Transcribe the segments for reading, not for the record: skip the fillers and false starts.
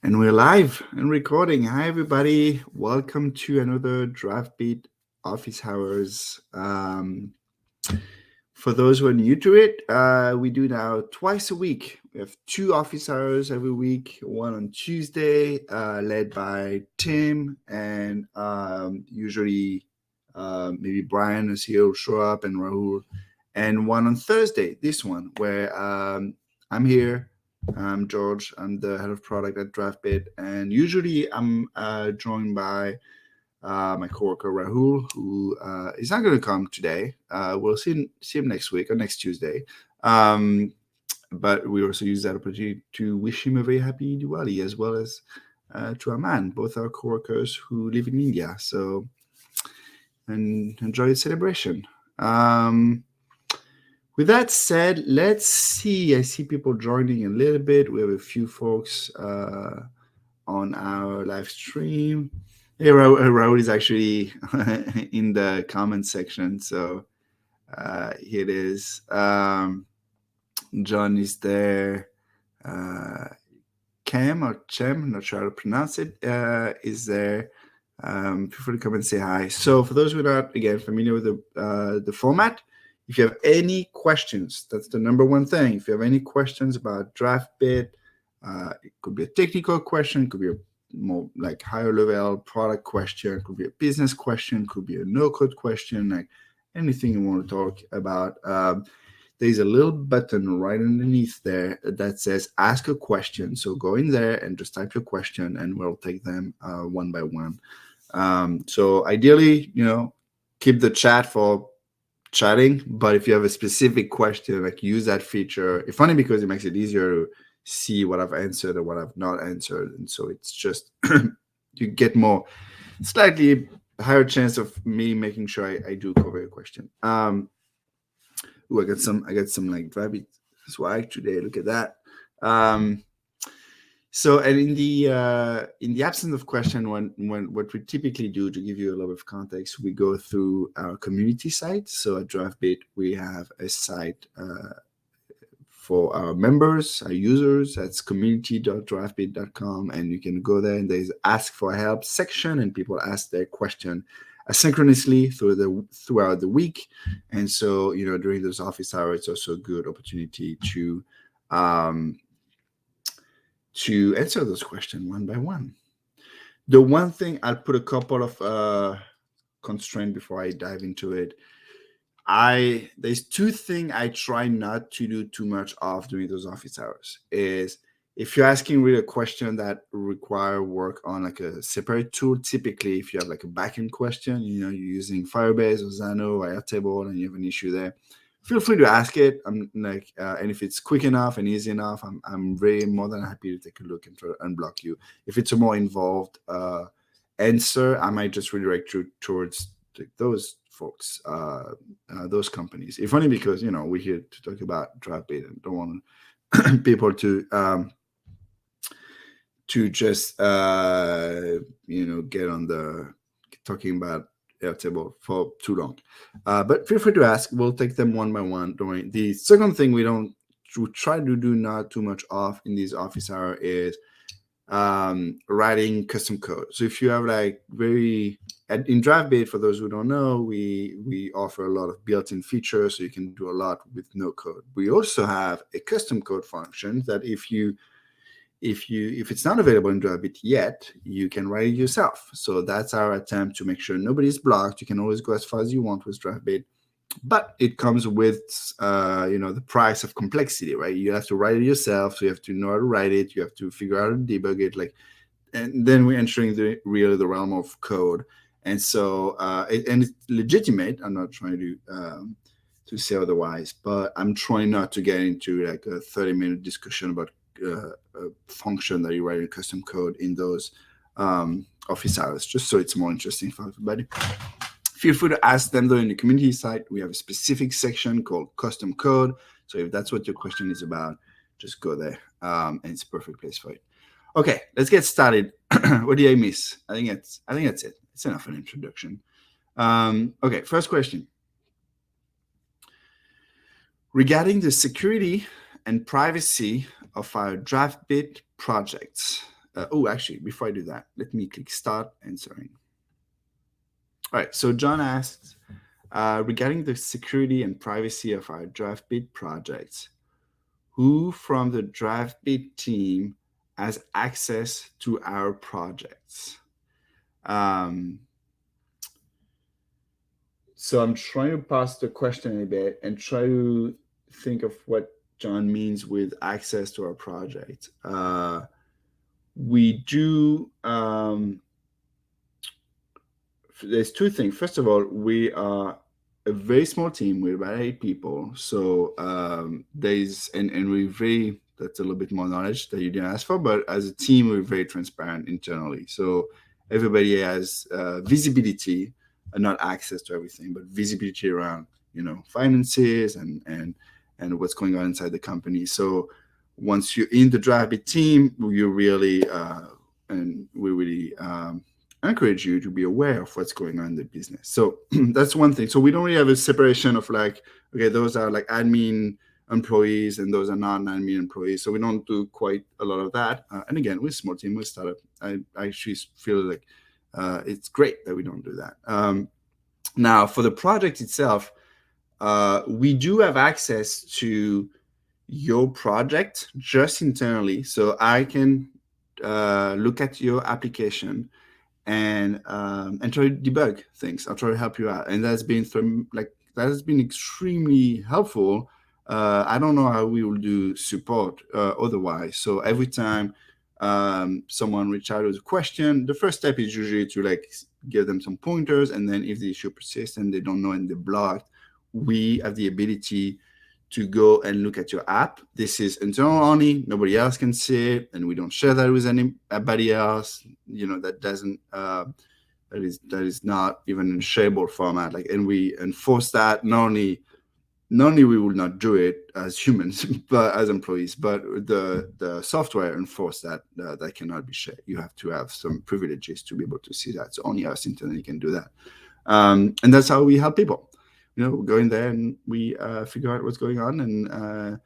And we're live and recording. Hi, everybody. Welcome to another Draftbit Office Hours. For those who are new to it, we do now twice a week. We have 2 office hours every week, one on Tuesday, led by Tim, and usually maybe Brian is here will show up, and Rahul, and one on Thursday, this one, where I'm here. I'm George. I'm the head of product at Draftbit, and usually I'm joined by my coworker Rahul, who is not going to come today. We'll see him next week or next Tuesday. But we also use that opportunity to wish him a very happy Diwali, as well as to Aman, both our coworkers who live in India. So, and enjoy the celebration. With that said, let's see. I see people joining a little bit. We have a few folks on our live stream. Hey, Raul is actually in the comment section. So here it is. John is there. Cam or Chem, not sure how to pronounce it, is there. Feel free to come and say hi. So for those who are not, again, familiar with the format, if you have any questions, that's the number one thing. If you have any questions about Draftbit, it could be a technical question, could be a more like higher level product question, could be a business question, could be a no-code question, like anything you want to talk about. There's a little button right underneath there that says ask a question. So go in there and just type your question, and we'll take them one by one. So ideally, keep the chat for chatting, but if you have a specific question, like use that feature. It's funny because it makes it easier to see what I've answered or what I've not answered, and so it's just you get more slightly higher chance of me making sure I do cover your question. I got some like Draftbit swag today. Look at that. So, and in the absence of question, when what we typically do, to give you a little bit of context, we go through our community site. So at Draftbit, we have a site for our members, our users. That's community.draftbit.com, and you can go there, and there's ask for help section, and people ask their question asynchronously throughout the week. And so, during those office hours, it's also a good opportunity to answer those questions one by one. The one thing, I'll put a couple of constraints before I dive into it. There's 2 things I try not to do too much of during those office hours. Is if you're asking really a question that require work on like a separate tool, typically if you have like a backend question, you're using Firebase or Xano or Airtable and you have an issue there, feel free to ask it. I'm like, and if it's quick enough and easy enough, I'm very more than happy to take a look and try to unblock you. If it's a more involved answer, I might just redirect you towards those folks, those companies. It's funny because we're here to talk about Draftbit and don't want people to just get on the talking about Airtable for too long, but feel free to ask. We'll take them one by one. The second thing we try to do not too much of in these office hour is writing custom code. So if you have in Draftbit, for those who don't know, we offer a lot of built-in features, so you can do a lot with no code. We also have a custom code function that if it's not available in Draftbit yet, you can write it yourself. So that's our attempt to make sure nobody's blocked. You can always go as far as you want with Draftbit, but it comes with the price of complexity, right? You have to write it yourself, so you have to know how to write it. You have to figure out how to debug it, and then we're entering the realm of code. And so and it's legitimate. I'm not trying to say otherwise, but I'm trying not to get into like a 30-minute discussion about a function that you write in custom code in those office hours, just so it's more interesting for everybody. Feel free to ask them though in the community site. We have a specific section called custom code. So if that's what your question is about, just go there, and it's a perfect place for it. Okay, let's get started. What did I miss? I think that's it. It's enough an introduction. Okay, first question. Regarding the security and privacy of our Draftbit projects, Actually, before I do that, let me click Start Answering. All right, so John asks, regarding the security and privacy of our Draftbit projects, who from the Draftbit team has access to our projects? So I'm trying to parse the question a bit and try to think of what John means with access to our project. We do, there's two things. First of all, we are a very small team. We're about 8 people. So there's, and we're very, that's a little bit more knowledge that you didn't ask for, but as a team, we're very transparent internally. So everybody has visibility, not access to everything, but visibility around, finances and what's going on inside the company. So once you're in the Draftbit team, you really, and we really encourage you to be aware of what's going on in the business. So that's one thing. So we don't really have a separation of like, okay, those are like admin employees and those are non-admin employees. So we don't do quite a lot of that. And again, we're a small team, we're a startup. I actually feel like it's great that we don't do that. Now, for the project itself, we do have access to your project just internally. So I can look at your application and try to debug things. I'll try to help you out, and that's been extremely helpful. I don't know how we will do support otherwise. So every time someone reach out with a question, the first step is usually to like give them some pointers, and then if the issue persists and they don't know and they're blocked, we have the ability to go and look at your app. This is internal only, nobody else can see it, and we don't share that with anybody else. That doesn't that is not even in shareable format. And we enforce that. Not only we will not do it as humans, but as employees, but the software enforce that that cannot be shared. You have to have some privileges to be able to see that. So only us internally can do that, and that's how we help people. We go in there and we figure out what's going on, and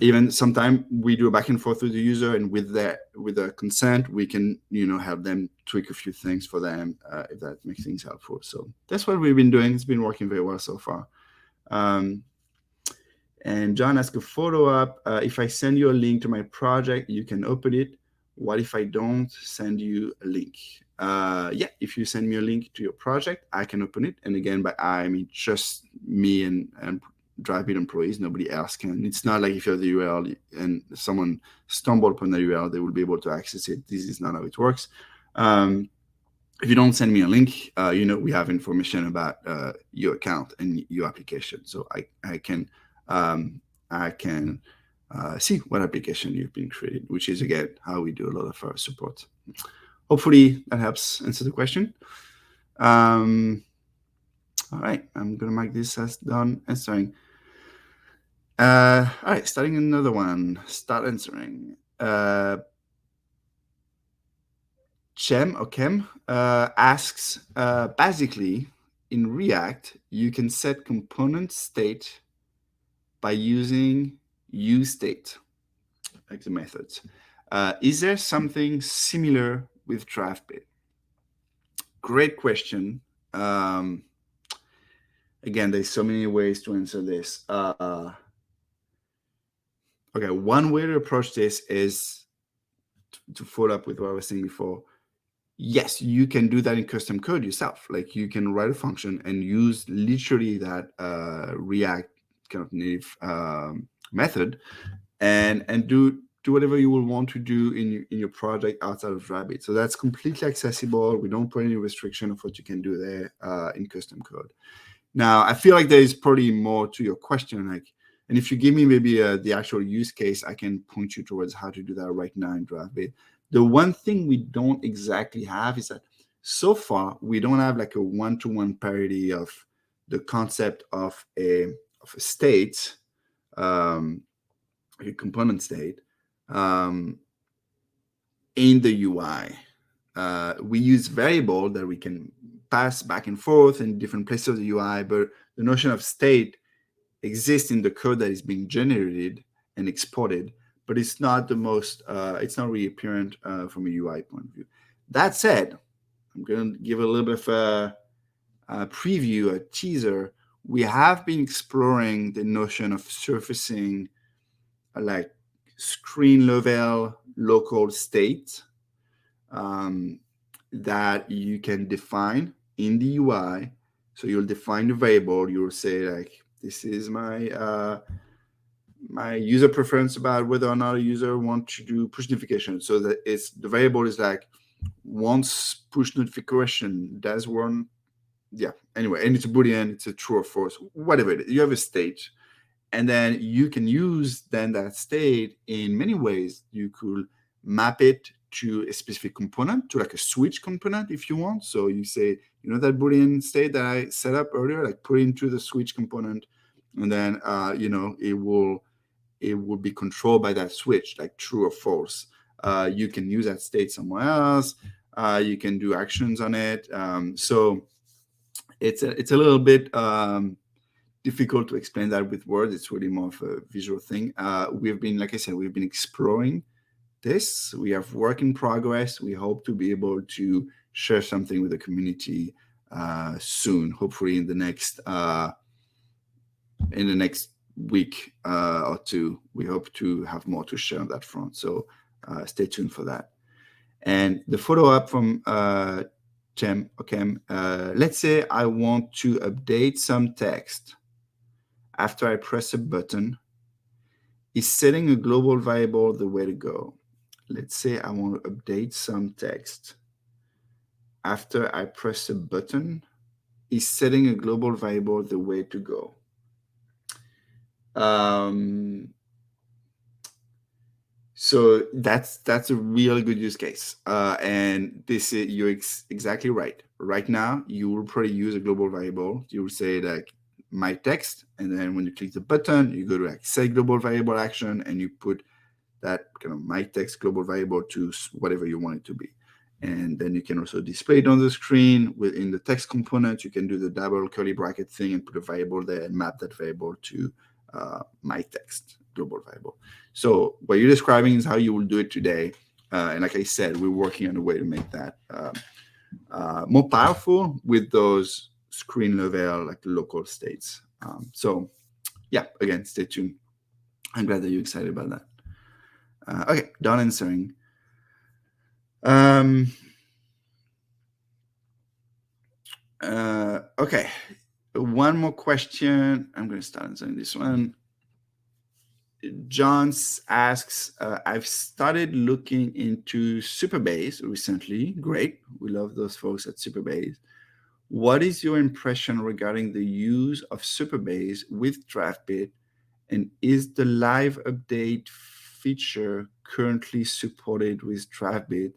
even sometimes we do a back and forth with the user, and with their consent, we can help them tweak a few things for them if that makes things helpful. So that's what we've been doing. It's been working very well so far. And John asked a follow-up. If I send you a link to my project, you can open it. What if I don't send you a link? Yeah, if you send me a link to your project, I can open it. And again, by I mean just me and Draftbit employees. Nobody else can. It's not like if you have the URL and someone stumbled upon the URL, they will be able to access it. This is not how it works. If you don't send me a link, we have information about your account and your application. So I can see what application you've been created, which is again how we do a lot of our support. Hopefully that helps answer the question. All right, I'm gonna mark this as done answering. All right, starting another one. Start answering. Chem asks, basically in React, you can set component state by using useState, like the methods. Is there something similar with Draftbit? Great question. Again, there's so many ways to answer this. Okay, one way to approach this is to follow up with what I was saying before. Yes, you can do that in custom code yourself. Like you can write a function and use literally that React kind of native method, and do whatever you will want to do in your project outside of Draftbit. So that's completely accessible. We don't put any restriction of what you can do there in custom code. Now, I feel like there is probably more to your question. And if you give me maybe the actual use case, I can point you towards how to do that right now in Draftbit. The one thing we don't exactly have is that so far we don't have like a one-to-one parity of the concept of a state, a component state, in the UI. We use variable that we can pass back and forth in different places of the UI, but the notion of state exists in the code that is being generated and exported, but it's not the most, it's not really apparent from a UI point of view. That said, I'm going to give a little bit of a preview, a teaser. We have been exploring the notion of surfacing like screen level local state that you can define in the UI. So you'll define the variable. You'll say like, this is my my user preference about whether or not a user wants to do push notification. So that it's the variable is like, once push notification does one, yeah. Anyway, and it's a Boolean, it's a true or false, whatever it is. You have a state, and then you can use then that state in many ways. You could map it to a specific component, to like a switch component if you want. So you say, you know, that Boolean state that I set up earlier, like put it into the switch component, and then you know, it will be controlled by that switch, like true or false. You can use that state somewhere else. You can do actions on it. So it's a little bit difficult to explain that with words. It's really more of a visual thing. We've been, like I said, we've been exploring this. We have work in progress. We hope to be able to share something with the community soon, hopefully in the next week or two. We hope to have more to share on that front. So stay tuned for that. And the follow-up from Chem, okay, let's say I want to update some text. After I press a button, is setting a global variable the way to go? Let's say I want to update some text. After I press a button, is setting a global variable the way to go? So that's a really good use case. And this is, you're exactly right. Right now, you will probably use a global variable. You will say like my text, and then when you click the button, you go to like set global variable action, and you put that kind of my text global variable to whatever you want it to be. And then you can also display it on the screen within the text component. You can do the double curly bracket thing and put a variable there and map that variable to my text global variable. So what you're describing is how you will do it today. And like I said, we're working on a way to make that more powerful with those screen level, like local states. So yeah, again, stay tuned. I'm glad that you're excited about that. Okay, done answering. Okay, one more question. I'm going to start answering this one. John asks, I've started looking into Supabase recently. Great. We love those folks at Supabase. What is your impression regarding the use of Supabase with Draftbit? And is the live update feature currently supported with Draftbit,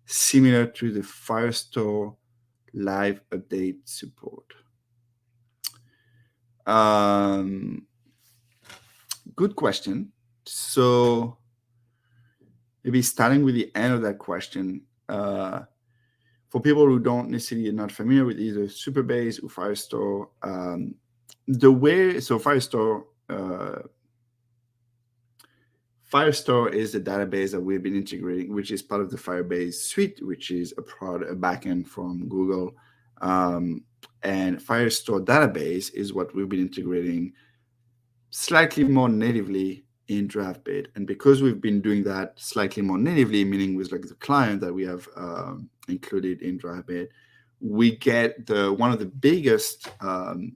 similar to the Firestore live update support? Good question. So maybe starting with the end of that question, for people who don't necessarily are not familiar with either Supabase or Firestore, Firestore is the database that we've been integrating, which is part of the Firebase suite, which is a backend from Google. And Firestore database is what we've been integrating slightly more natively in Draftbit. And because we've been doing that slightly more natively, meaning with like the client that we have included in Draftbit, we get one of the biggest,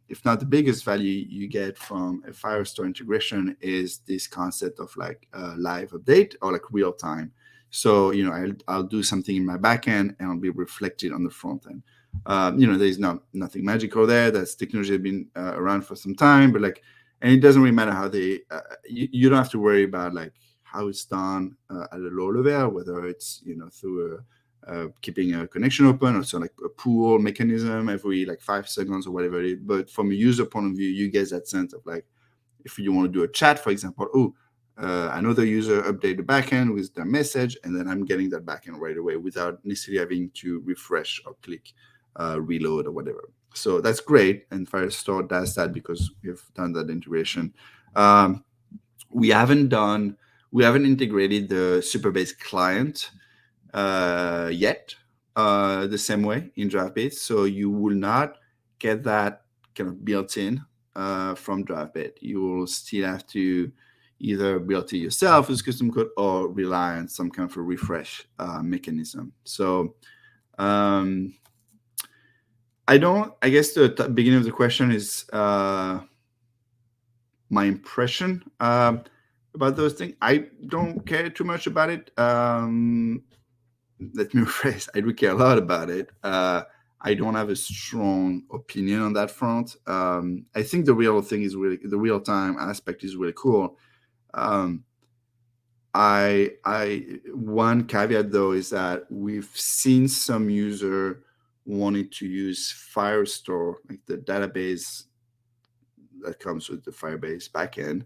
if not the biggest value you get from a Firestore integration is this concept of like live update or like real time. So, you know, I'll do something in my backend and it'll be reflected on the front end. You know, there's nothing magical there. That's technology has been around for some time, but like, and it doesn't really matter how they, you don't have to worry about like how it's done at a low level, whether it's, you know, through keeping a connection open or so like a pull mechanism every like 5 seconds or whatever it is. But from a user point of view, you get that sense of like, if you want to do a chat, for example, another user update the backend with their message, and then I'm getting that backend right away without necessarily having to refresh or click reload or whatever. So that's great, and Firestore does that because we've done that integration. We haven't done We haven't integrated the Supabase client yet the same way in Draftbit. So you will not get that kind of built-in from Draftbit. You will still have to either build it yourself as custom code or rely on some kind of a refresh mechanism. So I guess the beginning of the question is my impression about those things. I don't care too much about it. Let me rephrase. I do care a lot about it. I don't have a strong opinion on that front. I think the real thing is really the real time aspect is really cool. One caveat though is that we've seen some user wanting to use Firestore, like the database that comes with the Firebase backend.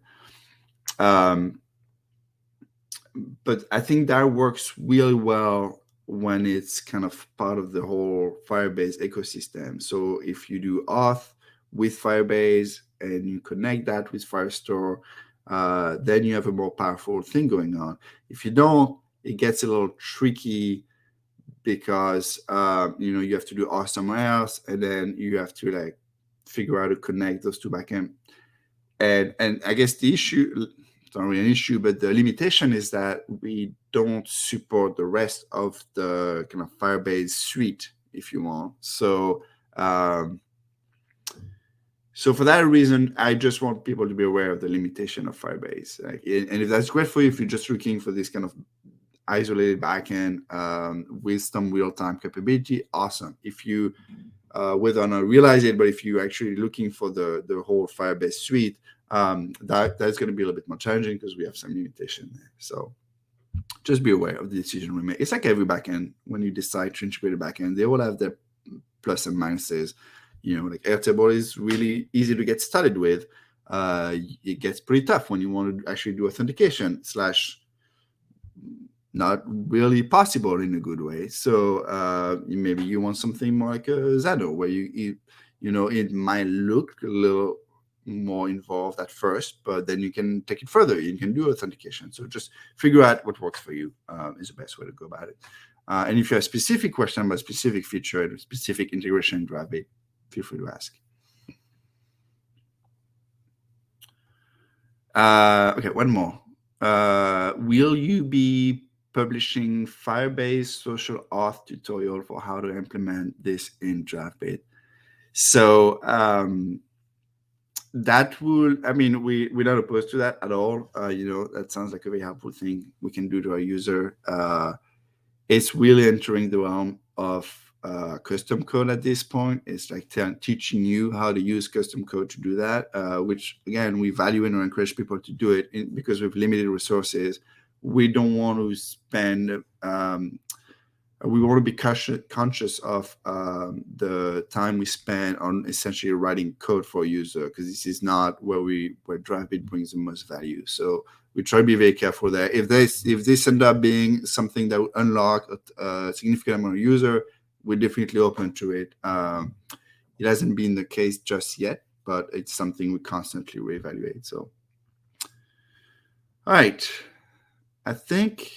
But I think that works really well when it's kind of part of the whole Firebase ecosystem. So if you do auth with Firebase and you connect that with Firestore, then you have a more powerful thing going on. If you don't, it gets a little tricky because you have to do auth somewhere else, and then you have to like figure out how to connect those two backend. And I guess the issue, it's not really an issue, but the limitation is that we don't support the rest of the kind of Firebase suite, if you want. So so for that reason, I just want people to be aware of the limitation of Firebase. And if that's great for you, if you're just looking for this kind of isolated backend with some real-time capability, awesome. If you, whether or not realize it, but if you're actually looking for the whole Firebase suite, that's going to be a little bit more challenging because we have some limitation there. So just be aware of the decision we make. It's like every backend. When you decide to integrate a backend, they all have their plus and minuses. Like Airtable is really easy to get started with. It gets pretty tough when you want to actually do authentication / not really possible in a good way. So maybe you want something more like a Xano, where it might look a little more involved at first, but then you can take it further. You can do authentication. So just figure out what works for you is the best way to go about it. And if you have a specific question about a specific feature, a specific integration in Draftbit, feel free to ask. Okay, one more. Will you be publishing Firebase Social Auth tutorial for how to implement this in Draftbit? So that will, we're not opposed to that at all. That sounds like a very helpful thing we can do to our user. It's really entering the realm of custom code at this point. It's like teaching you how to use custom code to do that, which again, we value and encourage people to do it because with limited resources. We don't want to spend, we want to be conscious of the time we spend on essentially writing code for a user, because this is not where Draftbit brings the most value. So we try to be very careful there. If this end up being something that would unlock a significant amount of user, we're definitely open to it. It hasn't been the case just yet, but it's something we constantly reevaluate. So, all right. I think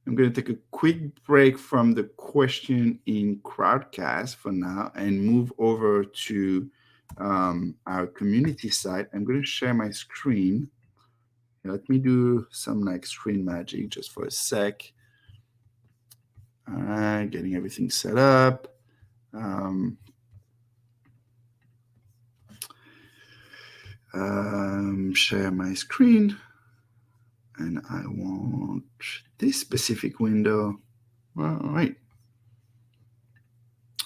I'm going to take a quick break from the question in Crowdcast for now and move over to our community site. I'm going to share my screen. Let me do some like screen magic just for a sec. All right, getting everything set up. Share my screen. And I want this specific window. All right.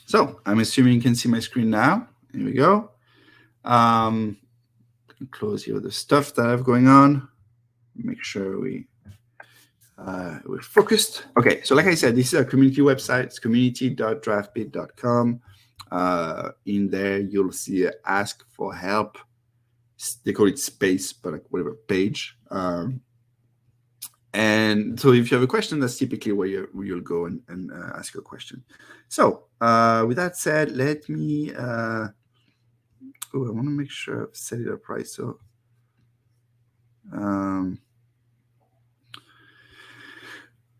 So I'm assuming you can see my screen now. Here we go. Close here the stuff that I have going on. Make sure we're focused. Okay, so like I said, this is our community website. It's community.draftbit.com. In there, you'll see ask for help. They call it space, but like whatever page. And so if you have a question, that's typically where you'll go and ask your question. So with that said, let me, I want to make sure I've set it up right. So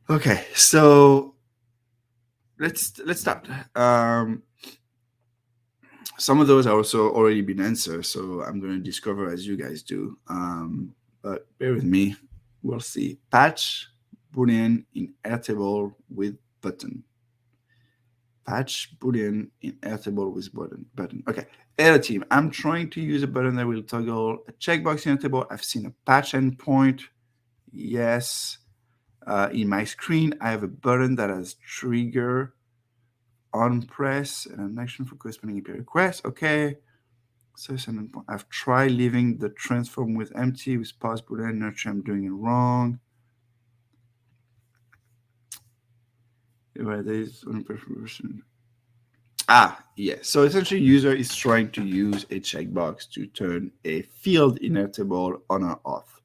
Okay, so let's start. Some of those are also already been answered, so I'm going to discover as you guys do. But bear with me. We'll see. Patch Boolean in Airtable with button. Patch Boolean in Airtable with button. Okay. Error team. I'm trying to use a button that will toggle a checkbox in Airtable. I've seen a patch endpoint. Yes. In my screen, I have a button that has trigger on press and an action for corresponding API request. Okay. So I've tried leaving the transform with empty with pause boolean nurture. I'm doing it wrong. Yeah. So essentially, user is trying to use a checkbox to turn a field in Airtable on or off.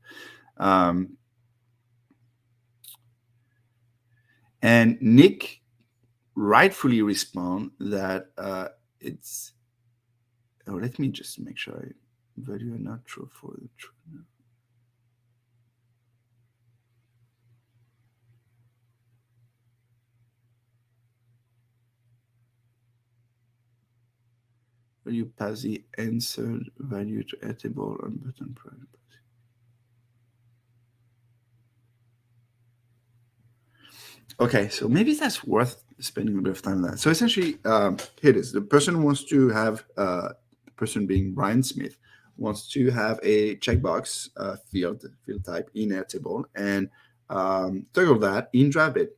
And Nick rightfully respond that it's. Oh, let me just make sure I value not true for the true. You pass the answered value to Airtable on button prior. Okay, so maybe that's worth spending a bit of time on that. So essentially, here it is. The person wants to have, the person being Brian Smith, wants to have a checkbox field type in Airtable and toggle that in Draftbit.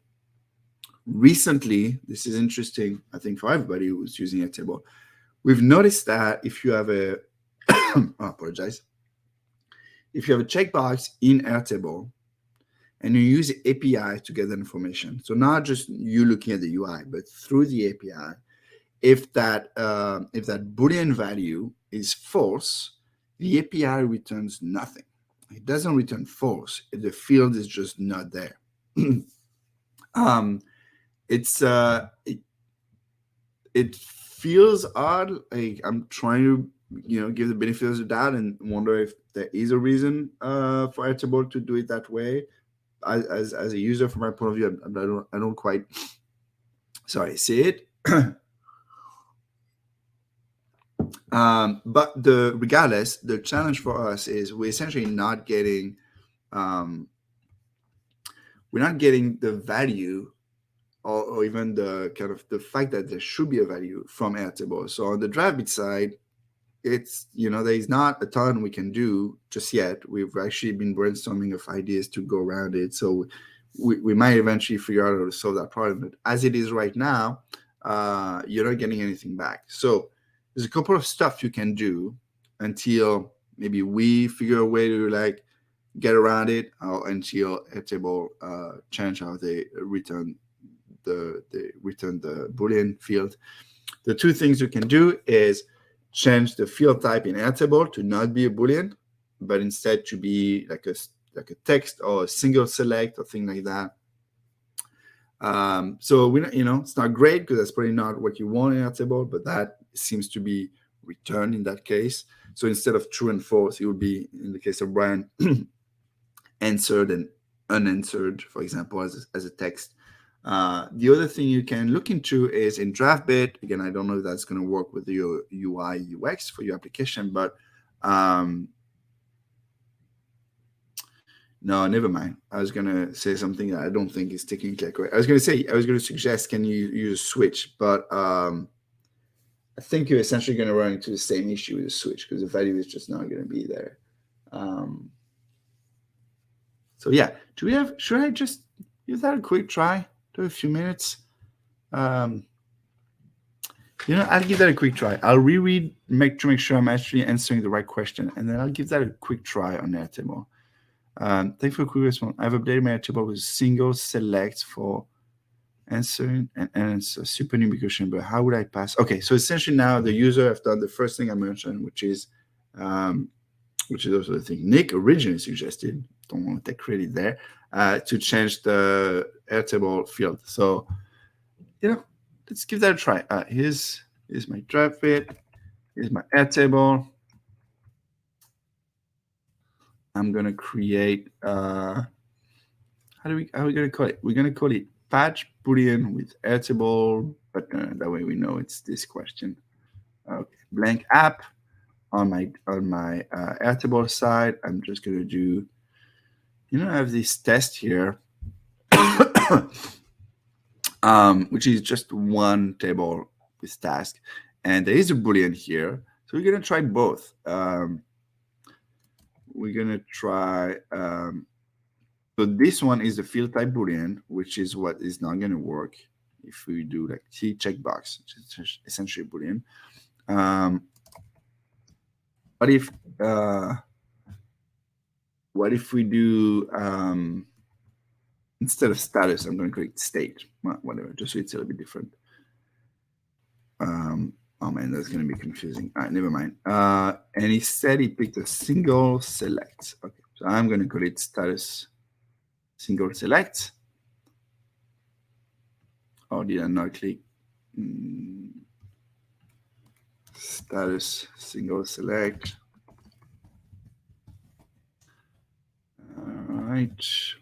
Recently, this is interesting, I think, for everybody who's using Airtable. We've noticed that if you have a, I apologize, if you have a checkbox in Airtable and you use the API to get that information, so not just you looking at the UI, but through the API, if that Boolean value is false, the API returns nothing. It doesn't return false if the field is just not there. It feels odd. Like I'm trying to give the benefit of the doubt and wonder if there is a reason for Airtable to do it that way. As a user, from my point of view, I don't quite see it. But regardless, the challenge for us is we're essentially not getting the value or even the kind of the fact that there should be a value from Airtable. So on the Draftbit side, it's there is not a ton we can do just yet. We've actually been brainstorming of ideas to go around it. So we might eventually figure out how to solve that problem. But as it is right now, you're not getting anything back. So there's a couple of stuff you can do until maybe we figure a way to get around it, or until Airtable change how they return the Boolean field. The two things you can do is change the field type in Airtable to not be a Boolean, but instead to be like a text or a single select or thing like that. So we, it's not great because that's probably not what you want in Airtable, but that seems to be returned in that case. So instead of true and false, it would be, in the case of Brian, answered and unanswered, for example, as a text. The other thing you can look into is in Draftbit. Again, I don't know if that's going to work with your UI UX for your application, but no, never mind. I was going to say something that I don't think is technically correct. I was going to suggest, can you use switch? But I think you're essentially going to run into the same issue with the switch because the value is just not going to be there. So yeah, should I just give that a quick try? Do a few minutes. I'll give that a quick try. I'll reread to make sure I'm actually answering the right question, and then I'll give that a quick try on Airtable. Thanks for a quick response. I've updated my Airtable with single select for answering, and it's a super new question, but how would I pass? Okay, so essentially now the user have done the first thing I mentioned, which is also the thing Nick originally suggested. Don't want to take credit there. To change the Airtable field. So, let's give that a try. Here's my Draftbit. Here's my Airtable. I'm going to create, how how are we going to call it? We're going to call it patch boolean with Airtable button. That way we know it's this question. Okay, blank app on my Airtable side. I'm just going to do, I have this test here, which is just one table with task, and there is a boolean here. So we're going to try both. We're going to try. So this one is the field type boolean, which is what is not going to work if we do like T checkbox, which is essentially boolean. What if we do instead of status, I'm going to create state, whatever, just so it's a little bit different. Oh man, that's going to be confusing. All right, never mind. And he said he picked a single select. Okay, so I'm going to call it status single select. Or did I not click? Status single select. All right.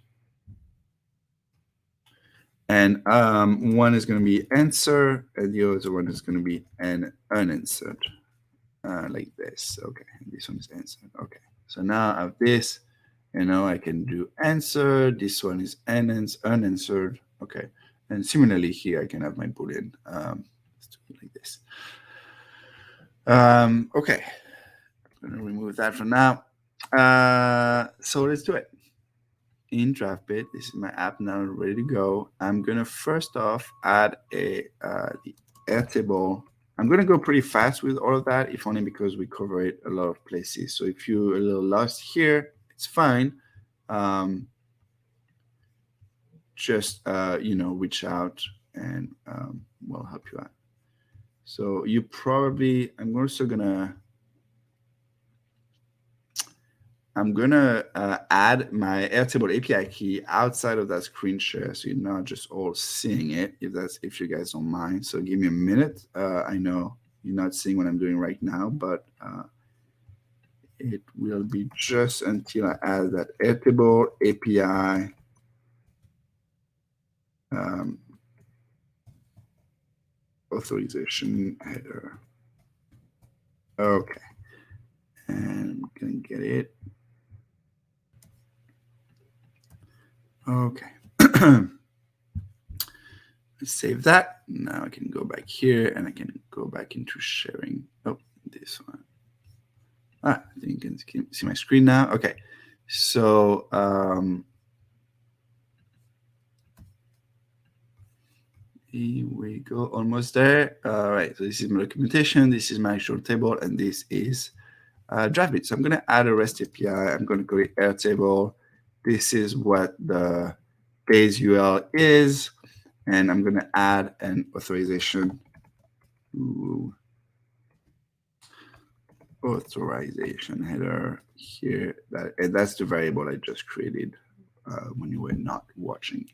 And one is going to be answer, and the other one is going to be an unanswered, like this. Okay, and this one is answered. Okay, so now I have this, and now I can do answer. This one is unanswered. Okay, and similarly here I can have my boolean. Let's do it like this. Okay, I'm going to remove that for now. So let's do it. In Draftbit, this is my app now ready to go. I'm gonna first off add the Airtable. I'm gonna go pretty fast with all of that, if only because we cover it a lot of places. So if you're a little lost here, it's fine. Just reach out and we'll help you out. So you probably, I'm gonna add my Airtable API key outside of that screen share, so you're not just all seeing it. If you guys don't mind. So give me a minute. I know you're not seeing what I'm doing right now, but it will be just until I add that Airtable API authorization header. Okay, and I'm gonna get it. Okay. Let's save that. Now I can go back here and I can go back into sharing. Oh, this one. I think you can see my screen now. Okay. So here we go, almost there. All right. So this is my documentation. This is my actual table, and this is Draftbit. So I'm going to add a REST API. I'm going to create Airtable. This is what the base URL is, and I'm going to add an authorization header here. And that's the variable I just created when you were not watching.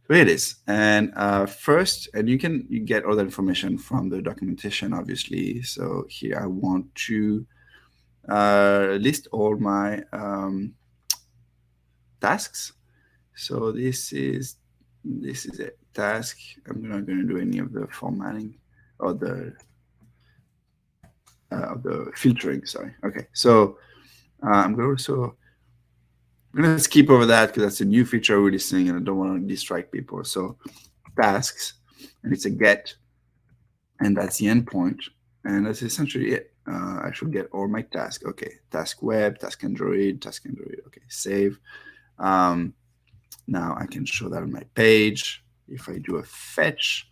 So here it is. And first, and you get all the information from the documentation, obviously. So here I want to list all my tasks. So this is a task. I'm not going to do any of the formatting or the filtering. Sorry. Okay. So I'm going to skip over that because that's a new feature we're listening, and I don't want to distract people. So tasks, and it's a get, and that's the endpoint, and that's essentially it. I should get all my tasks. Okay. Task web, task Android, task Android. Okay. Save. Now I can show that on my page. If I do a fetch,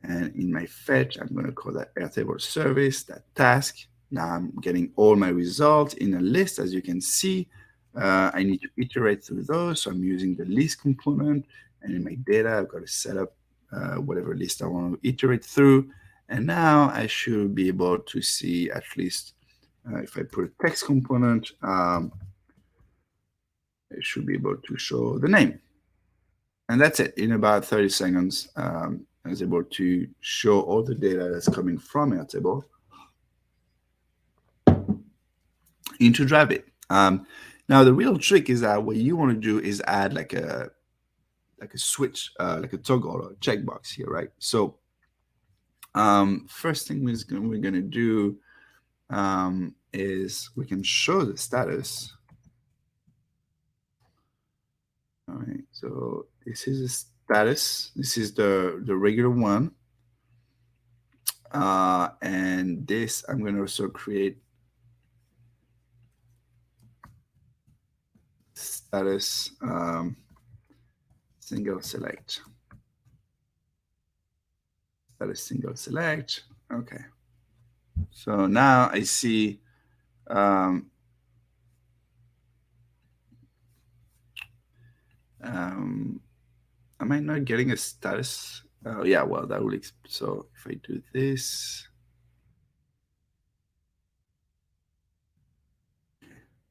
and in my fetch, I'm going to call that Airtable service, that task. Now I'm getting all my results in a list, as you can see. I need to iterate through those, so I'm using the list component. And in my data, I've got to set up whatever list I want to iterate through. And now I should be able to see, at least if I put a text component, it should be able to show the name. And that's it. In about 30 seconds, I was able to show all the data that's coming from Airtable into Draftbit. Now, the real trick is that what you want to do is add like a switch, like a toggle or a checkbox here, right? So first thing we're gonna do is we can show the status. All right, so this is a status. This is the regular one. And this, I'm going to also create status single select. Status single select. Okay. So now I see am I not getting a status? Oh, yeah, well, that will, so if I do this,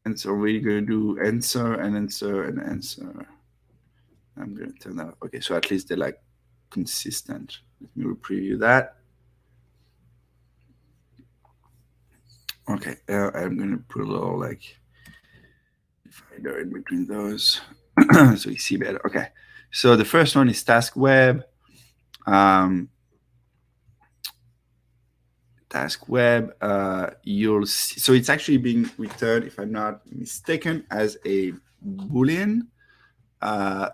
and so we're going to do answer and answer and answer. I'm going to turn that. Okay, so at least they're like consistent. Let me preview that. Okay, I'm going to put a little like divider in between those so you see better. Okay, so the first one is task web. Task web, you'll see, so it's actually being returned, if I'm not mistaken, as a Boolean,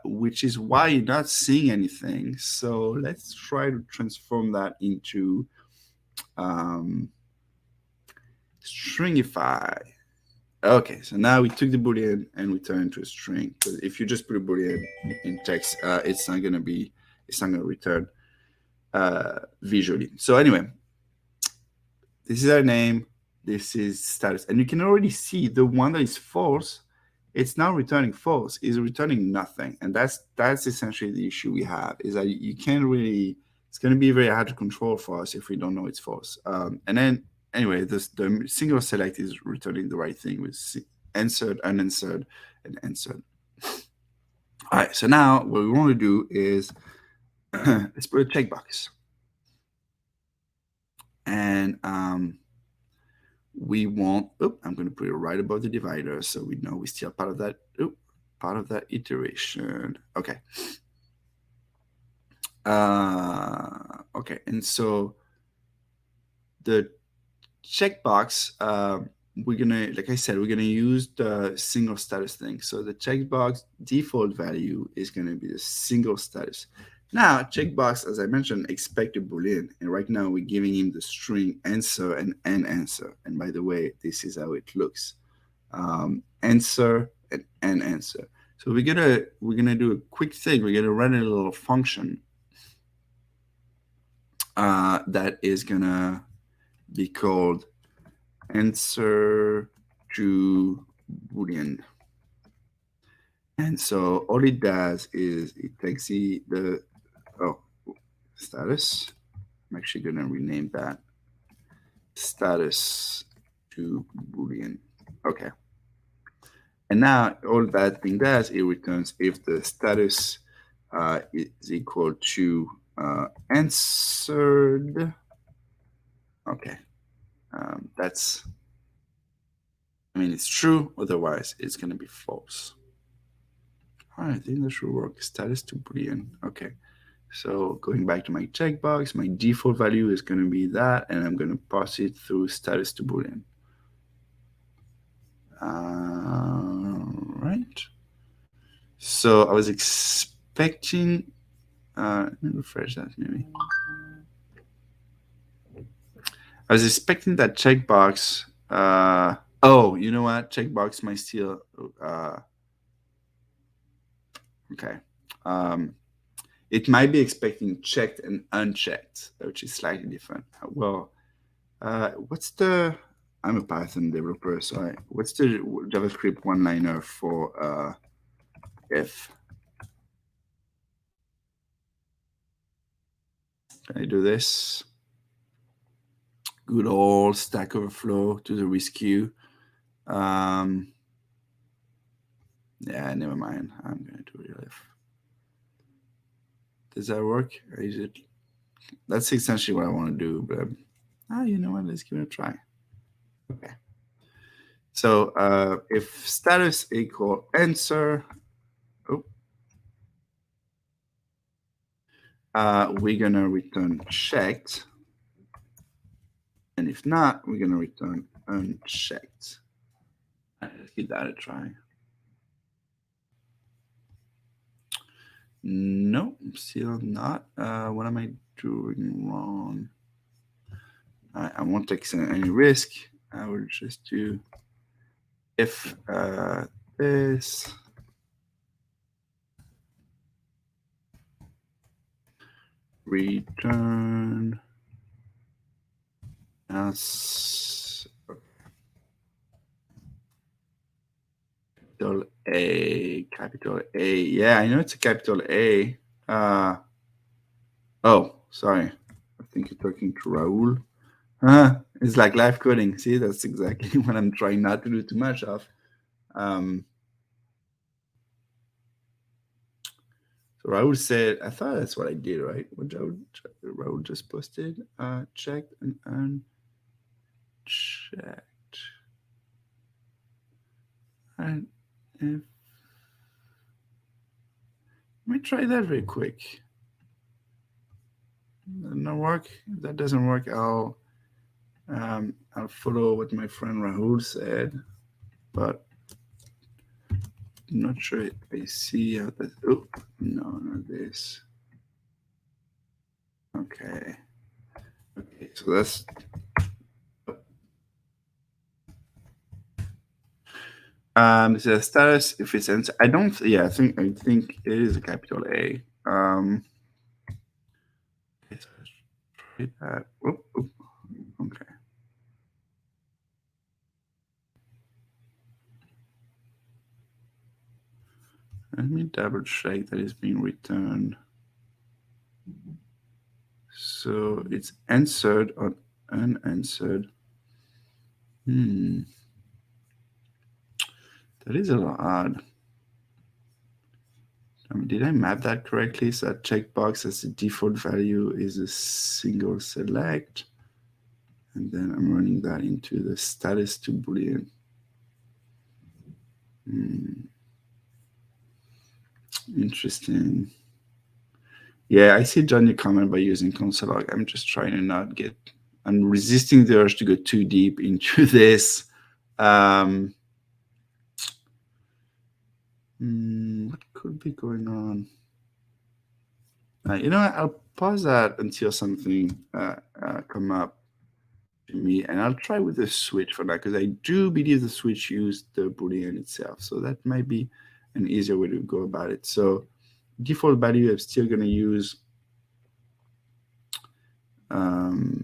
which is why you're not seeing anything. So let's try to transform that into stringify. Okay, so now we took the Boolean and we turned it into a string. Because if you just put a Boolean in text, it's not going to return visually. So anyway, this is our name. This is status. And you can already see the one that is false, it's now returning false, is returning nothing. And that's essentially the issue we have, is that you can't really, it's going to be very hard to control for us if we don't know it's false. And then, anyway, the single select is returning the right thing with answered, unanswered, and answered. All right, so now what we want to do is let's put a checkbox. And we want, I'm going to put it right above the divider so we know we're still part of that, iteration. Okay. Okay, and so the checkbox, we're gonna, like I said, we're gonna use the single status thing. So the checkbox default value is gonna be the single status. Now, checkbox, as I mentioned, expect a Boolean, and right now we're giving him the string answer and an answer. And by the way, this is how it looks: answer and an answer. So we're gonna do a quick thing. We're gonna run a little function that is gonna be called answer to Boolean. And so all it does is it takes the status. I'm actually going to rename that status to Boolean. Okay. And now all that thing does, it returns if the status is equal to answered. Okay. That's, I mean, it's true, otherwise it's going to be false. All right, I think that should work. Status to Boolean. Okay. So going back to my checkbox, my default value is going to be that, and I'm going to pass it through status to Boolean. Right. So I was expecting, let me refresh that maybe. I was expecting that checkbox. Oh, you know what? Checkbox might still, okay. It might be expecting checked and unchecked, which is slightly different. Well, what's the, I'm a Python developer, so what's the JavaScript one-liner for if? Can I do this? Good old Stack Overflow to the rescue. Yeah, never mind. I'm going to do real if. Does that work? Or is it? That's essentially what I want to do, but you know what? Let's give it a try. Okay. So if status equal answer, we're going to return checked. And if not, we're going to return unchecked. Let's give that a try. No, still not. What am I doing wrong? I won't take any risk. I will just do if this return as capital A. Yeah, I know it's a capital A. Oh, sorry. I think you're talking to Raul. It's like live coding. See, that's exactly what I'm trying not to do too much of. So Raul said, I thought that's what I did, right? What Raul just posted, checked and unchecked. And if, let me try that very quick. That work? If that doesn't work, I'll follow what my friend Rahul said, but I'm not sure I see how that. Oh no, not this. Okay. Okay, so that's. The status if it's answer. I don't. Yeah, I think it is a capital A. Let's try that. Okay. Let me double check that it's being returned. So it's answered or unanswered. That is a little odd. Did I map that correctly? So that checkbox as the default value is a single select. And then I'm running that into the status to Boolean. Interesting. Yeah, I see John, your comment by using console log. I'm just trying to not get, I'm resisting the urge to go too deep into this. What could be going on? You know what? I'll pause that until something come up to me, and I'll try with the switch for that, because I do believe the switch used the Boolean itself. So that might be an easier way to go about it. So default value, I'm still going to use. Yeah,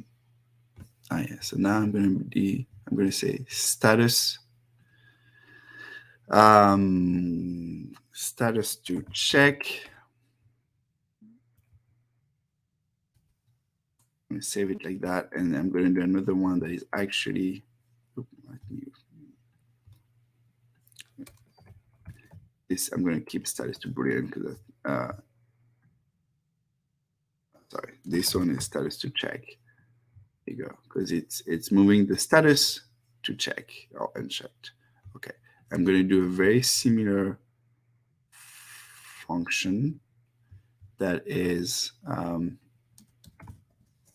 so now I'm going to say status. Status to check. I'm going to save it like that, and I'm going to do another one that is actually. This I'm going to keep status to Boolean because sorry, this one is status to check. There you go, because it's moving the status to check or unchecked. Okay, I'm going to do a very similar function that is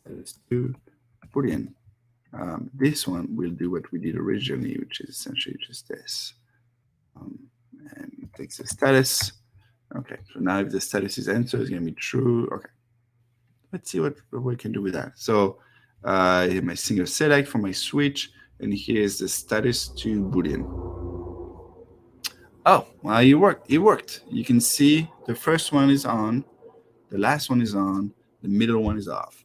status to Boolean. This one will do what we did originally, which is essentially just this. And it takes the status. Okay, so now if the status is answered, it's going to be true. Okay, let's see what we can do with that. So my single select for my switch, and here's the status to Boolean. Oh, well, it worked. It worked. You can see the first one is on, the last one is on, the middle one is off.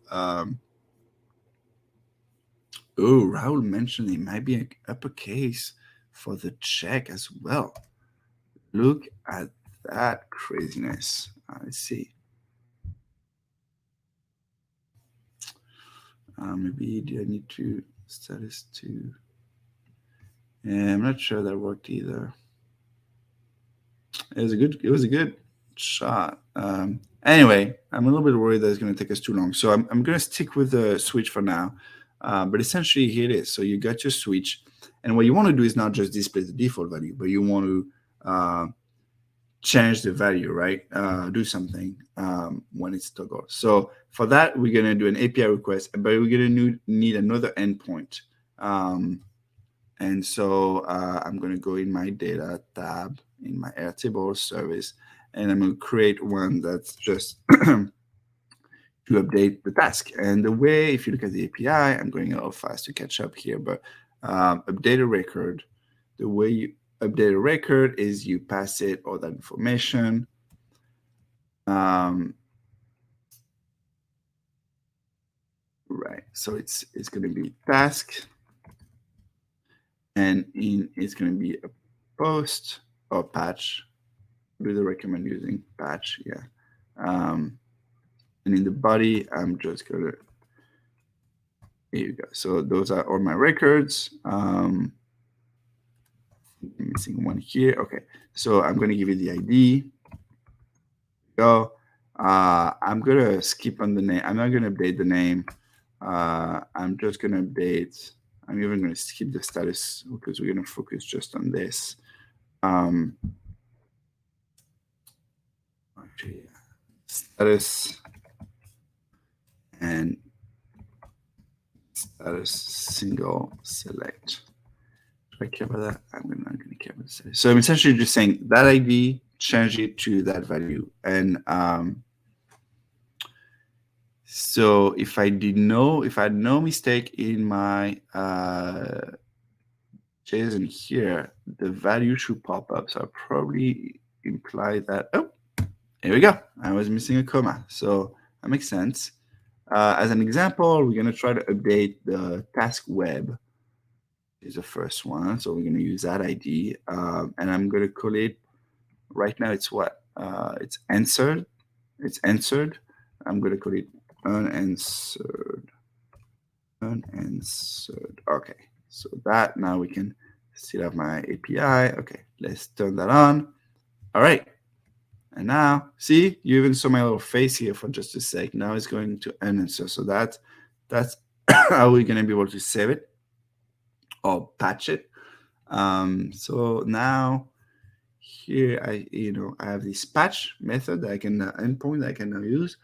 Raul mentioned it might be an uppercase for the check as well. Look at that craziness. Let's see. Maybe do I need to status to? Yeah, I'm not sure that worked either. It was a good shot. Anyway, I'm a little bit worried that it's going to take us too long, so I'm going to stick with the switch for now. But essentially, here it is. So you got your switch, And what you want to do is not just display the default value, but you want to change the value, right? Do something when it's toggled. So for that, we're going to do an API request, but we're going to need another endpoint. And so I'm going to go in my data tab in my Airtable service, and I'm going to create one that's just to update the task. And the way, if you look at the API, I'm going a little fast to catch up here, but update a record, the way you update a record is you pass it all that information. Right, so it's going to be task, and it's going to be a post or patch. Do they recommend using patch? Yeah. And in the body, I'm just going to, here you go. So those are all my records. I'm missing one here. Okay, so I'm going to give you the ID. Go. I'm going to skip on the name. I'm not going to update the name. I'm just going to update. I'm even going to skip the status because we're going to focus just on this. Actually, status and status single select. Do I care about that? I'm not going to care about status. So I'm essentially just saying that ID, change it to that value. And so if I had no mistake in my JSON here, the value should pop up. So I'll probably imply that, oh, here we go. I was missing a comma. So that makes sense. As an example, we're going to try to update the task web is the first one. So we're going to use that ID. And I'm going to call it, right now it's what? It's answered. It's answered. I'm going to call it unanswered. Unanswered. Okay. So that now we can still have my API. Okay, let's turn that on. All right. And now, see, you even saw my little face here for just a sec. Now it's going to unanswer. So that's how we're going to be able to save it or patch it. So now here I have this patch method that I can endpoint that I can now use.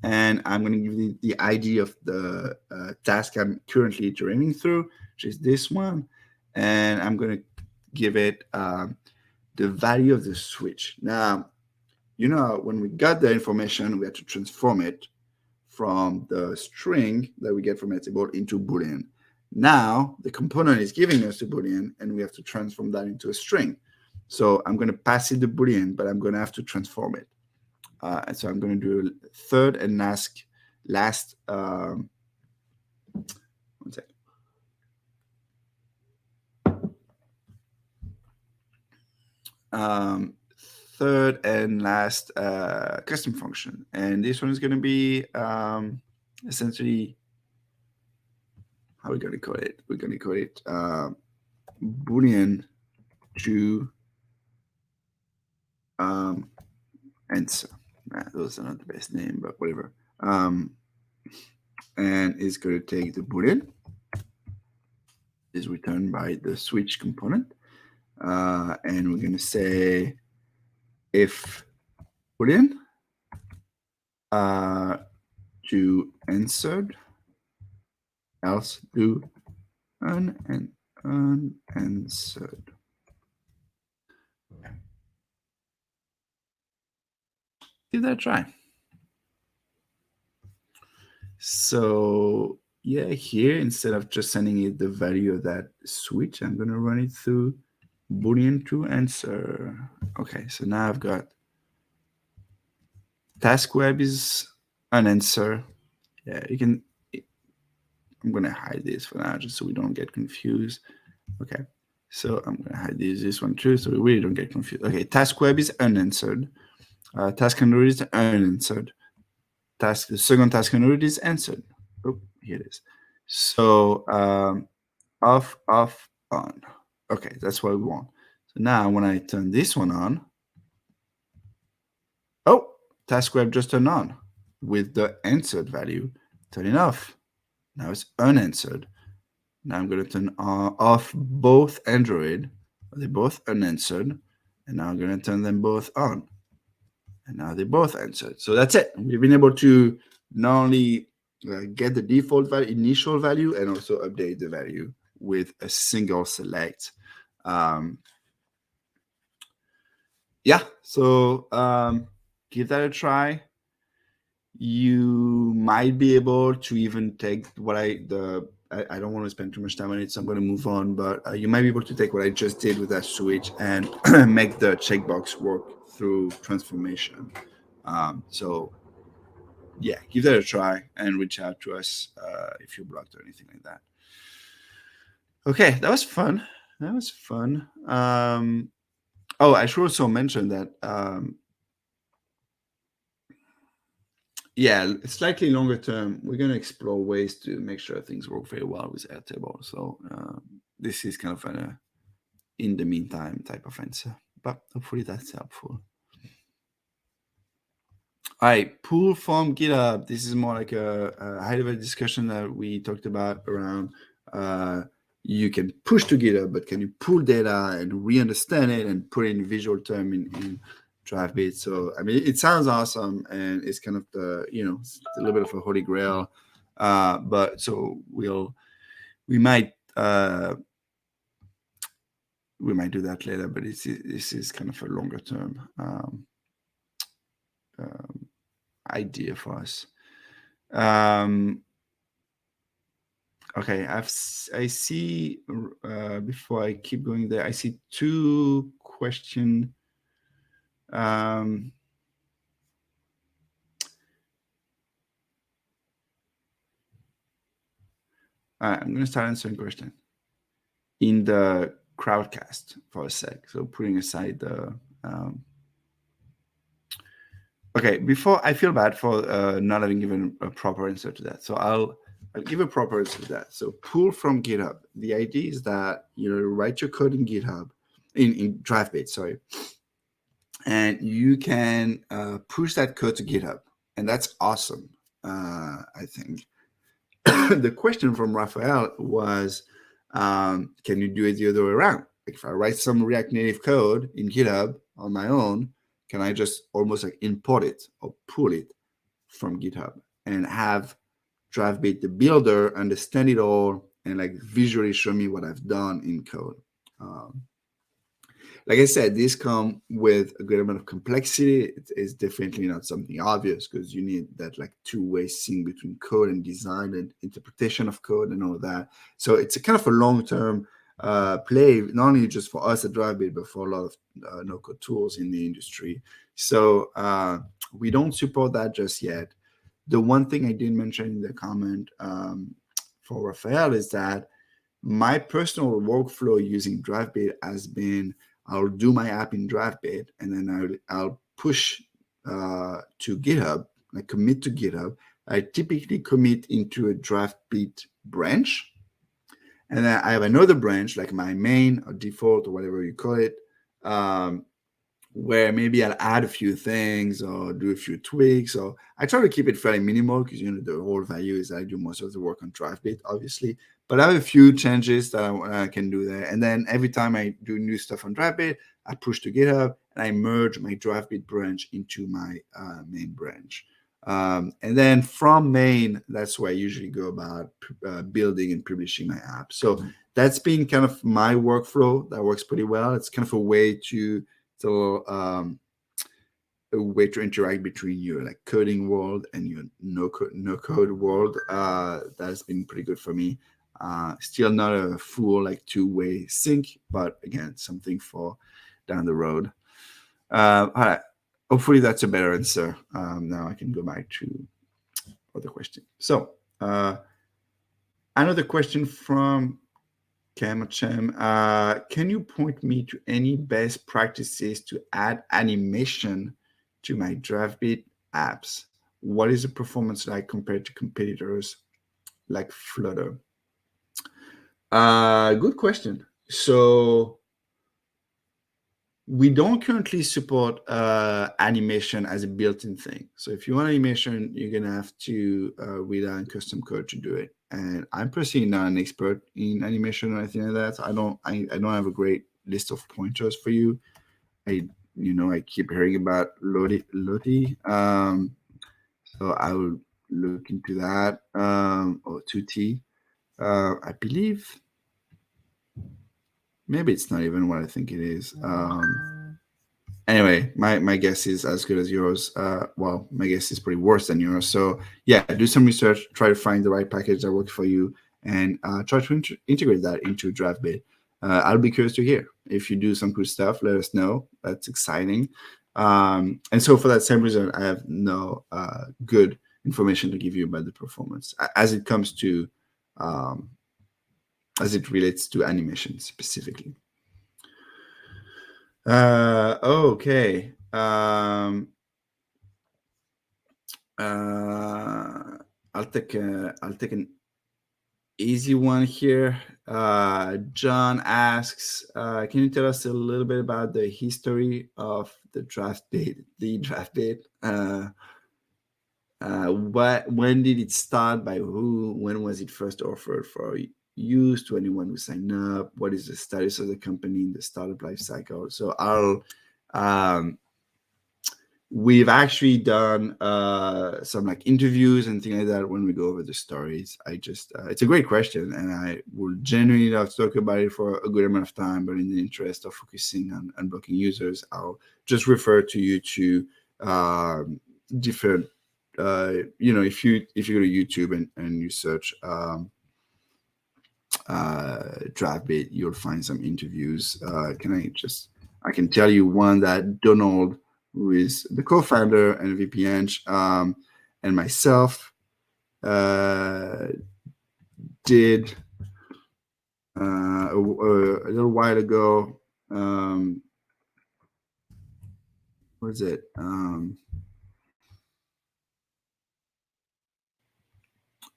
And I'm going to give you the ID of the task I'm currently iterating through, which is this one. And I'm going to give it the value of the switch. Now, when we got the information, we had to transform it from the string that we get from Airtable into Boolean. Now, the component is giving us the Boolean, and we have to transform that into a string. So I'm going to pass it the Boolean, but I'm going to have to transform it. And so I'm going to do third and last one second. Third and last custom function. And this one is going to be essentially, how are we going to call it? We're going to call it Boolean to answer. Those are not the best name, but whatever. And it's going to take the Boolean, is returned by the switch component. And we're going to say if Boolean to answered, else do unanswered. Give that a try. So yeah, here, instead of just sending it the value of that switch, I'm going to run it through Boolean to answer. Okay, so now I've got task web is unanswered. Yeah, you can, I'm going to hide this for now just so we don't get confused. Okay, so I'm going to hide this one too so we really don't get confused. Okay, task web is unanswered. Task handler is unanswered. The second task handler is answered. Oh, here it is. So off, on. Okay, that's what we want. So now when I turn this one on, oh, task web just turned on with the answered value turning off. Now it's unanswered. Now I'm going to turn off both Android. They're both unanswered. And now I'm going to turn them both on. And now they both answered. So that's it. We've been able to not only get the default value, initial value, and also update the value with a single select. Yeah, so give that a try. You might be able to even take what I don't want to spend too much time on it, so I'm going to move on. But you might be able to take what I just did with that switch and make the checkbox work through transformation. So yeah, give that a try and reach out to us if you're blocked or anything like that. Okay, that was fun. Oh, I should also mention that yeah, slightly longer term, we're going to explore ways to make sure things work very well with Airtable. So this is kind of an in the meantime type of answer, but hopefully that's helpful. All right, pull from GitHub. This is more like a high-level discussion that we talked about around you can push to GitHub, but can you pull data and re-understand it and put it in visual term in Draftbit? So, I mean, it sounds awesome, and it's kind of the, it's a little bit of a holy grail. But so we might do that later, but this is kind of a longer term idea for us. Okay, I see, before I keep going there, I see two questions. I'm going to start answering question in the crowdcast for a sec. So putting aside the... okay, before I feel bad for not having given a proper answer to that. So I'll give a proper answer to that. So pull from GitHub. The idea is that you write your code in GitHub, in Draftbit, sorry, and you can push that code to GitHub, and that's awesome. I think the question from Raphael was, can you do it the other way around? Like if I write some React Native code in GitHub on my own, can I just almost like import it or pull it from GitHub and have Draftbit, the builder, understand it all and like visually show me what I've done in code? Like I said, this come with a great amount of complexity. It is definitely not something obvious because you need that like two-way sync between code and design and interpretation of code and all that. So it's a kind of a long-term play, not only just for us at Draftbit, but for a lot of no-code tools in the industry. So we don't support that just yet. The one thing I did mention in the comment for Raphael is that my personal workflow using Draftbit has been, I'll do my app in Draftbit, and then I'll push to GitHub, I commit to GitHub. I typically commit into a Draftbit branch, and then I have another branch, like my main or default or whatever you call it, where maybe I'll add a few things or do a few tweaks. Or I try to keep it fairly minimal because the whole value is I do most of the work on Draftbit, obviously. But I have a few changes that I can do there. And then every time I do new stuff on Draftbit, I push to GitHub and I merge my Draftbit branch into my main branch. And then from main, that's where I usually go about building and publishing my app. So that's been kind of my workflow. That works pretty well. It's kind of a way to interact between your like coding world and your no code world. That's been pretty good for me. Still not a full like two-way sync, but again, something for down the road. All right. Hopefully that's a better answer. Now I can go back to other question. So another question from Kamachem. Can you point me to any best practices to add animation to my Draftbit apps? What is the performance like compared to competitors like Flutter? Good question. So we don't currently support animation as a built-in thing. So if you want animation, you're gonna have to rely on custom code to do it. And I'm personally not an expert in animation or anything like that. So I don't have a great list of pointers for you. I keep hearing about Lottie. So I will look into that. Or 2T. I believe maybe it's not even what I think it is. Anyway, my guess is as good as yours. Well, my guess is pretty worse than yours. So yeah, do some research, try to find the right package that works for you, and try to integrate that into Draftbit. I'll be curious to hear. If you do some cool stuff, let us know. That's exciting. And so for that same reason, I have no good information to give you about the performance as it comes to, as it relates to animation specifically. Okay. I'll take an easy one here. John asks, can you tell us a little bit about the history of the Draftbit? When did it start? By who? When was it first offered for use to anyone who signed up? What is the status of the company in the startup life cycle? So we've actually done some like interviews and things like that when we go over the stories. It's a great question, and I will genuinely love to talk about it for a good amount of time, but in the interest of focusing on unblocking users, I'll just refer to you to different if you go to YouTube and you search Draftbit, you'll find some interviews. I can tell you one that Donald, who is the co-founder and VP-Eng, and myself did a little while ago. What is it?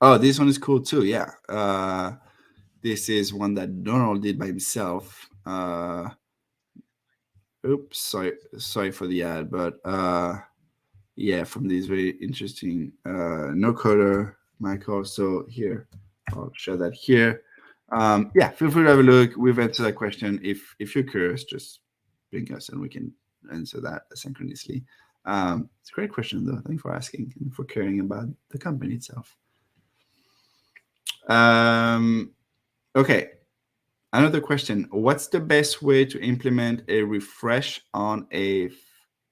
Oh, this one is cool too. Yeah. This is one that Donald did by himself. Oops, sorry for the ad, but yeah, from this very interesting no coder Michael. So here, I'll share that here. Yeah, feel free to have a look. We've answered that question. If you're curious, just ping us and we can answer that asynchronously. It's a great question though. Thanks for asking and for caring about the company itself. Okay. Another question. What's the best way to implement a refresh on a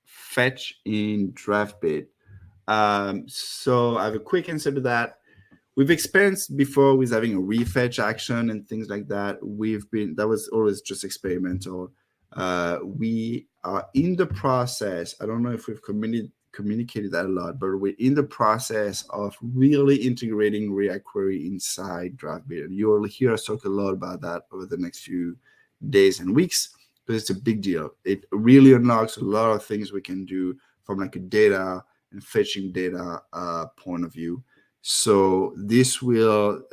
fetch in Draftbit? So I have a quick answer to that. We've experienced before with having a refetch action and things like that. That was always just experimental. We are in the process. I don't know if we've communicated that a lot, but we're in the process of really integrating React Query inside Draftbit. And you'll hear us talk a lot about that over the next few days and weeks, because it's a big deal. It really unlocks a lot of things we can do from like a data and fetching data point of view. So this will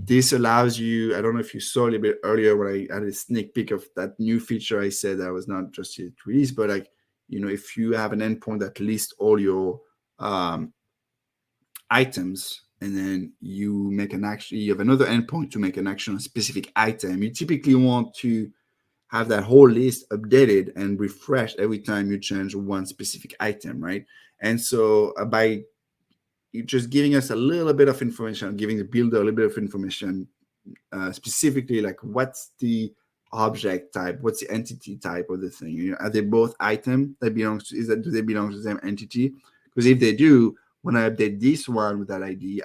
this allows you, I don't know if you saw a little bit earlier when I had a sneak peek of that new feature I said that was not just yet released, but like, if you have an endpoint that lists all your items, and then you make an action, you have another endpoint to make an action on a specific item, you typically want to have that whole list updated and refreshed every time you change one specific item, right? And so by just giving us a little bit of information, giving the builder a little bit of information, specifically like what's the object type, what's the entity type of the thing? Are they both item that belongs to? Do they belong to the same entity? Because if they do, when I update this one with that ID,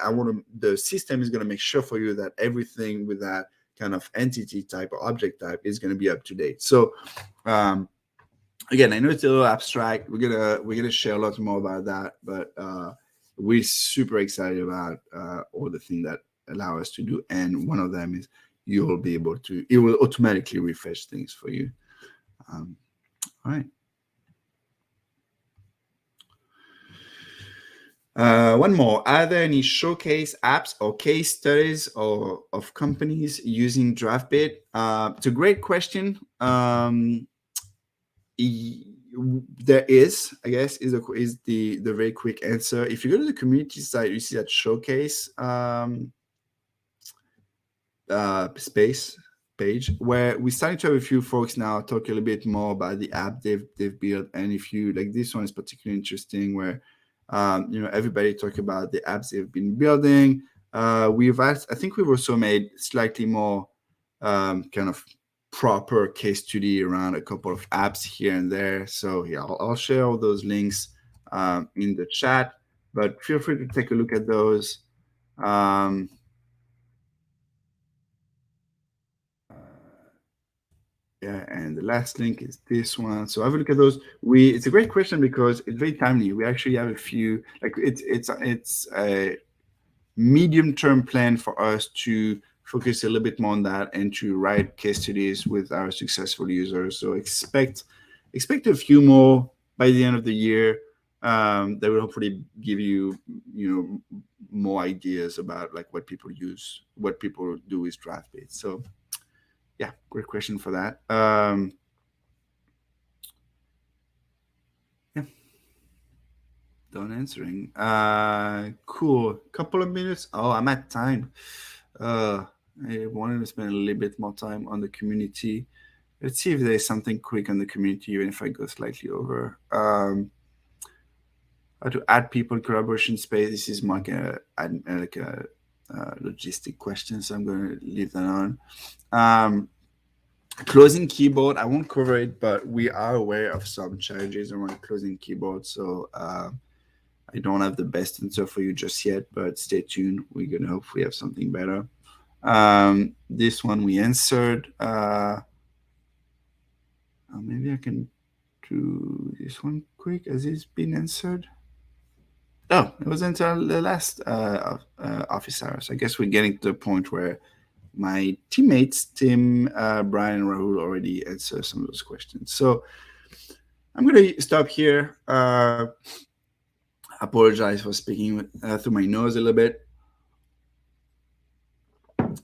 the system is going to make sure for you that everything with that kind of entity type or object type is going to be up to date. So again, I know it's a little abstract. We're gonna share a lot more about that, but we're super excited about all the things that allow us to do. And one of them is it will automatically refresh things for you. All right. One more. Are there any showcase apps or case studies or of companies using Draftbit? It's a great question. There is, I guess, is the very quick answer. If you go to the community site, you see that showcase space page where we're starting to have a few folks now talk a little bit more about the app they've built. And if you like, this one is particularly interesting where everybody talk about the apps they've been building. I think we've also made slightly more kind of proper case study around a couple of apps here and there. So yeah, I'll share all those links in the chat, but feel free to take a look at those. Yeah, and the last link is this one. So have a look at those. It's a great question because it's very timely. We actually have a few, like it's a medium-term plan for us to focus a little bit more on that and to write case studies with our successful users. So expect a few more by the end of the year that will hopefully give you more ideas about like what people do with Draftbit. So yeah, great question for that. Yeah, done answering. Cool. Couple of minutes. Oh, I'm at time. I wanted to spend a little bit more time on the community. Let's see if there's something quick on the community, even if I go slightly over. How to add people in collaboration space. This is like a logistic question, so I'm going to leave that on. Closing keyboard, I won't cover it, but we are aware of some challenges around closing keyboard. So I don't have the best answer for you just yet, but stay tuned. We're going to hopefully have something better. This one we answered. Maybe I can do this one quick. Has this been answered? Oh, it was answered the last office hours. I guess we're getting to the point where my teammates, Tim, Brian, and Rahul already answered some of those questions. So I'm going to stop here. Apologize for speaking through my nose a little bit.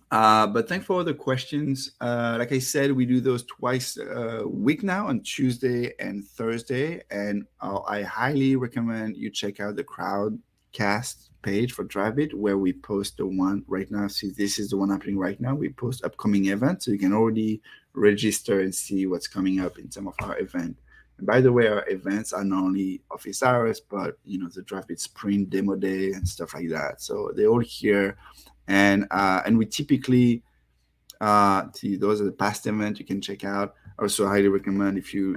But thanks for all the questions. Like I said, we do those twice a week now on Tuesday and Thursday. And I highly recommend you check out the Crowdcast page for Draftbit, where we post the one right now. See, this is the one happening right now. We post upcoming events, so you can already register and see what's coming up in some of our event. And by the way, our events are not only office hours, but the Draftbit Sprint Demo Day and stuff like that. So they're all here. And we typically see those are the past events you can check out. Also, highly recommend if you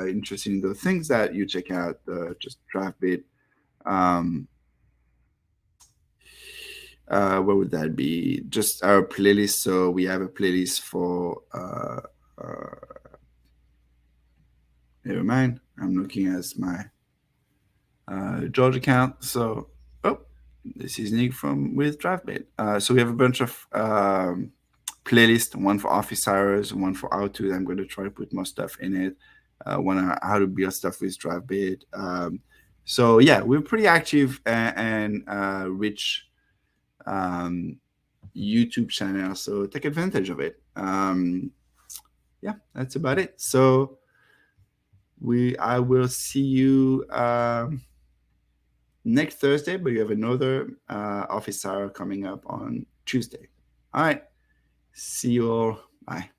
interested in those things that you check out just Draftbit. Where would that be? Just our playlist. So we have a playlist for. Never mind. I'm looking at my George account. So, this is Nick with Draftbit. So we have a bunch of playlists, one for office hours, one for how to. I'm going to try to put more stuff in it. One on how to build stuff with Draftbit. So yeah, we're pretty active and rich YouTube channel. So take advantage of it. Yeah, that's about it. So I will see you next Thursday, but you have another office hour coming up on Tuesday. All right. See you all. Bye.